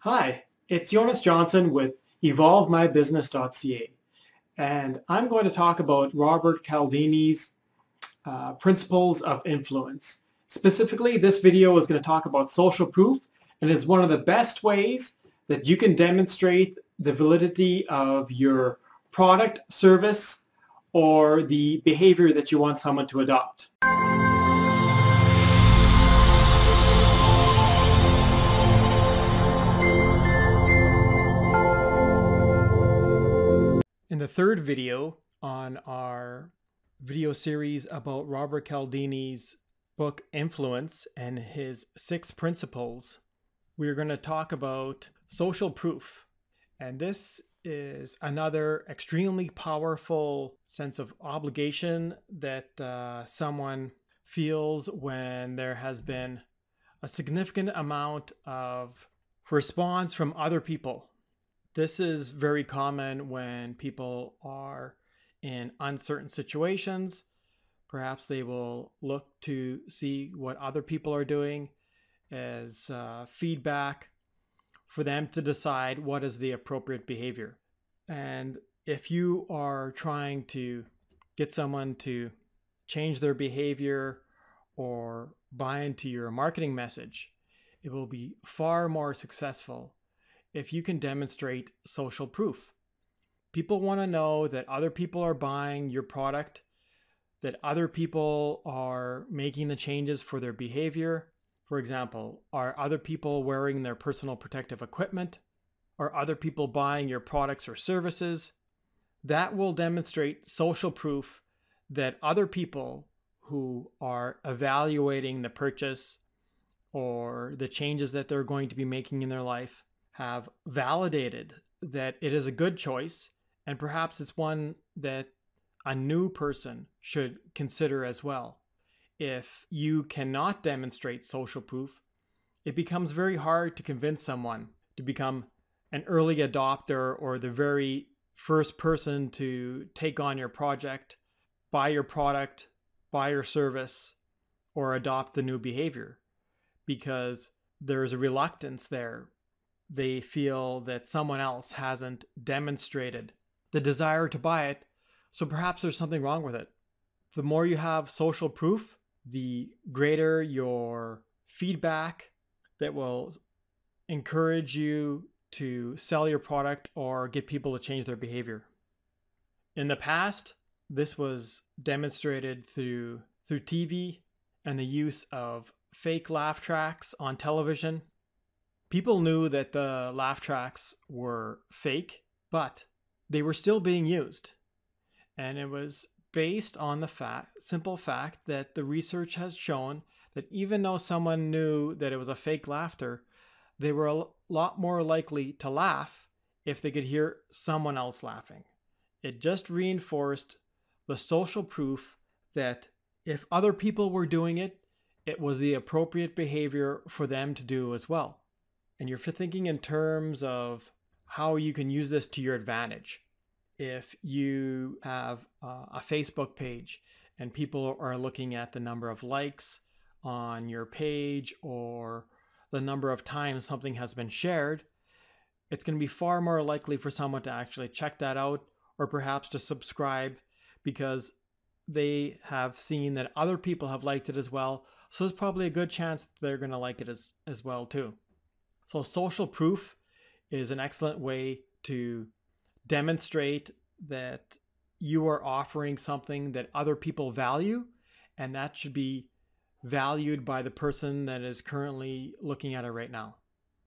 Hi, it's Jonas Johnson with evolvemybusiness.ca, and I'm going to talk about Robert Cialdini's principles of influence. Specifically, this video is going to talk about social proof and is one of the best ways that you can demonstrate the validity of your product, service, or the behavior that you want someone to adopt. In the third video on our video series about Robert Cialdini's book Influence and his 6 principles, we're going to talk about social proof. And this is another extremely powerful sense of obligation that someone feels when there has been a significant amount of response from other people. This is very common when people are in uncertain situations. Perhaps they will look to see what other people are doing as feedback for them to decide what is the appropriate behavior. And if you are trying to get someone to change their behavior or buy into your marketing message, it will be far more successful if you can demonstrate social proof. People want to know that other people are buying your product, that other people are making the changes for their behavior. For example, are other people wearing their personal protective equipment? Are other people buying your products or services? That will demonstrate social proof that other people who are evaluating the purchase or the changes that they're going to be making in their life have validated that it is a good choice, and perhaps it's one that a new person should consider as well. If you cannot demonstrate social proof, it becomes very hard to convince someone to become an early adopter or the very first person to take on your project, buy your product, buy your service, or adopt the new behavior, because there's a reluctance there. They feel that someone else hasn't demonstrated the desire to buy it, so perhaps there's something wrong with it. The more you have social proof, the greater your feedback that will encourage you to sell your product or get people to change their behavior. In the past, this was demonstrated through TV and the use of fake laugh tracks on television. People knew that the laugh tracks were fake, but they were still being used. And it was based on the simple fact that the research has shown that even though someone knew that it was a fake laughter, they were a lot more likely to laugh if they could hear someone else laughing. It just reinforced the social proof that if other people were doing it, it was the appropriate behavior for them to do as well. And you're thinking in terms of how you can use this to your advantage. If you have a Facebook page and people are looking at the number of likes on your page or the number of times something has been shared, it's going to be far more likely for someone to actually check that out or perhaps to subscribe because they have seen that other people have liked it as well. So there's probably a good chance that they're going to like it as well too. So social proof is an excellent way to demonstrate that you are offering something that other people value, and that should be valued by the person that is currently looking at it right now.